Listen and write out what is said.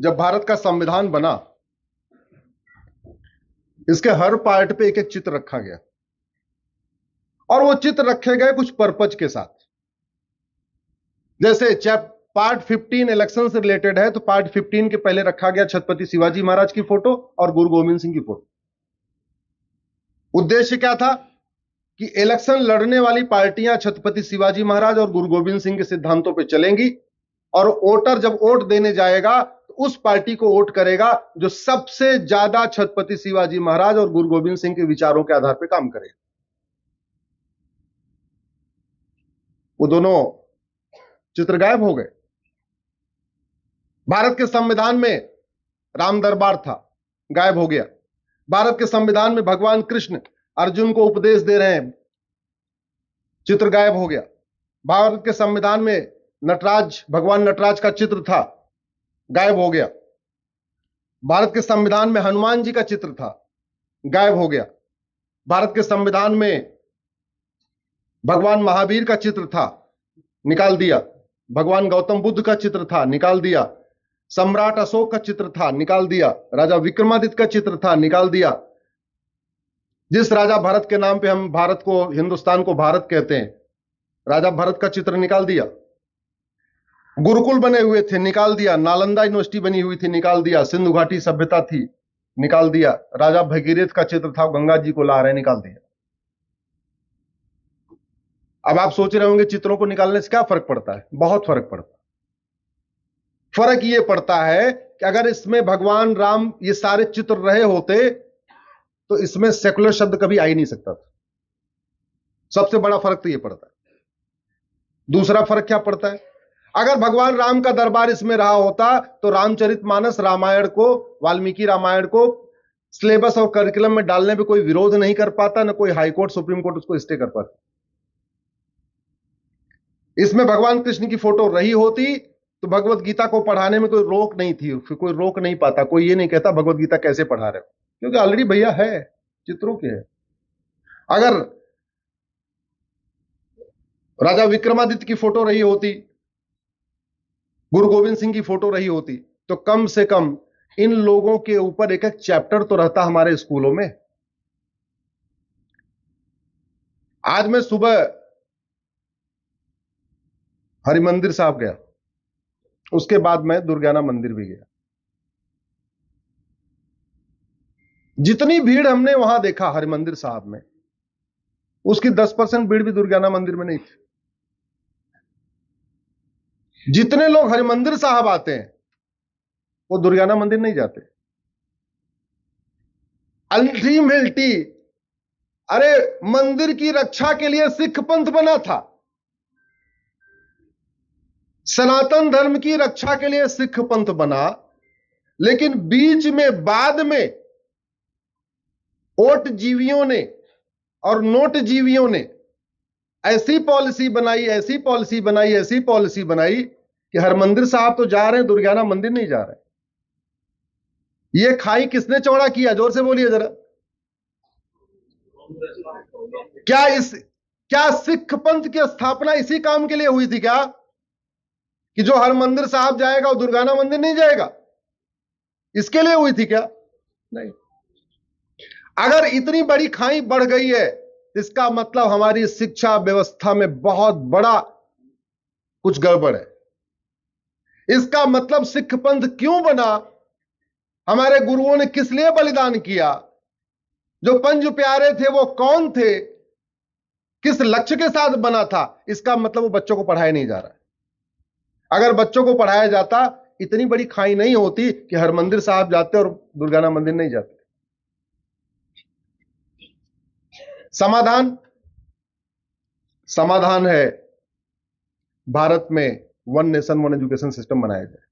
जब भारत का संविधान बना, इसके हर पार्ट पे एक एक चित्र रखा गया और वो चित्र रखे गए कुछ पर्पज के साथ। जैसे पार्ट 15 इलेक्शन से रिलेटेड है, तो पार्ट 15 के पहले रखा गया छत्रपति शिवाजी महाराज की फोटो और गुरु गोविंद सिंह की फोटो। उद्देश्य क्या था कि इलेक्शन लड़ने वाली पार्टियां छत्रपति शिवाजी महाराज और गुरु गोविंद सिंह के सिद्धांतों पर चलेंगी और वोटर जब वोट देने जाएगा तो उस पार्टी को वोट करेगा जो सबसे ज्यादा छत्रपति शिवाजी महाराज और गुरु गोविंद सिंह के विचारों के आधार पर काम करेगा। वो दोनों चित्र गायब हो गए। भारत के संविधान में राम दरबार था, गायब हो गया। भारत के संविधान में भगवान कृष्ण अर्जुन को उपदेश दे रहे हैं, चित्र गायब हो गया। भारत के संविधान में भगवान नटराज का चित्र था, गायब हो गया। भारत के संविधान में हनुमान जी का चित्र था, गायब हो गया। भारत के संविधान में भगवान महावीर का चित्र था, निकाल दिया। भगवान गौतम बुद्ध का चित्र था, निकाल दिया। सम्राट अशोक का चित्र था, निकाल दिया। राजा विक्रमादित्य का चित्र था, निकाल दिया। जिस राजा भरत के नाम पे हम भारत को, हिंदुस्तान को भारत कहते हैं, राजा भरत का चित्र निकाल दिया। गुरुकुल बने हुए थे, निकाल दिया। नालंदा यूनिवर्सिटी बनी हुई थी, निकाल दिया। सिंधु घाटी सभ्यता थी, निकाल दिया। राजा भगीरथ का चित्र था, गंगा जी को ला रहे, निकाल दिया। अब आप सोच रहे होंगे चित्रों को निकालने से क्या फर्क पड़ता है? बहुत फर्क पड़ता है। फर्क यह पड़ता है कि अगर इसमें भगवान राम ये सारे चित्र रहे होते तो इसमें सेकुलर शब्द कभी आ ही नहीं सकता था। सबसे बड़ा फर्क तो यह पड़ता है। दूसरा फर्क क्या पड़ता है? अगर भगवान राम का दरबार इसमें रहा होता तो रामचरितमानस रामायण को, वाल्मीकि रामायण को सिलेबस और करिकुलम में डालने पे कोई विरोध नहीं कर पाता, ना कोई हाईकोर्ट सुप्रीम कोर्ट उसको स्टे कर पाता। इसमें भगवान कृष्ण की फोटो रही होती तो भगवत गीता को पढ़ाने में कोई रोक नहीं थी, कोई रोक नहीं पाता। कोई ये नहीं कहता भगवत गीता कैसे पढ़ा रहे हो, क्योंकि ऑलरेडी भैया है, चित्रों के है। अगर राजा विक्रमादित्य की फोटो रही होती, गुरु गोविंद सिंह की फोटो रही होती, तो कम से कम इन लोगों के ऊपर एक एक चैप्टर तो रहता हमारे स्कूलों में। आज मैं सुबह हरिमंदिर साहब गया, उसके बाद मैं दुर्गाना मंदिर भी गया। जितनी भीड़ हमने वहां देखा हरिमंदिर साहब में, उसकी 10% भीड़ भी दुर्गाना मंदिर में नहीं थी। जितने लोग हरिमंदिर साहब आते हैं वो दुर्गाना मंदिर नहीं जाते। अल्टीमेटली, अरे मंदिर की रक्षा के लिए सिख पंथ बना था, सनातन धर्म की रक्षा के लिए सिख पंथ बना, लेकिन बीच में बाद में ओट जीवियों ने और नोट जीवियों ने ऐसी पॉलिसी बनाई, ऐसी पॉलिसी बनाई, ऐसी पॉलिसी बनाई कि हरमंदिर साहब तो जा रहे हैं, दुर्गाना मंदिर नहीं जा रहे। ये खाई किसने चौड़ा किया? जोर से बोलिए जरा। क्या सिख पंथ की स्थापना इसी काम के लिए हुई थी क्या, कि जो हरमंदिर साहब जाएगा वो दुर्गाना मंदिर नहीं जाएगा? इसके लिए हुई थी क्या? नहीं। अगर इतनी बड़ी खाई बढ़ गई है, इसका मतलब हमारी शिक्षा व्यवस्था में बहुत बड़ा कुछ गड़बड़ है। इसका मतलब सिख पंथ क्यों बना, हमारे गुरुओं ने किस लिए बलिदान किया, जो पंज प्यारे थे वो कौन थे, किस लक्ष्य के साथ बना था, इसका मतलब वो बच्चों को पढ़ाया नहीं जा रहा है। अगर बच्चों को पढ़ाया जाता, इतनी बड़ी खाई नहीं होती कि हरमंदिर साहब जाते और दुर्गाना मंदिर नहीं जाते। समाधान है भारत में one nation one education system बनाया जाए।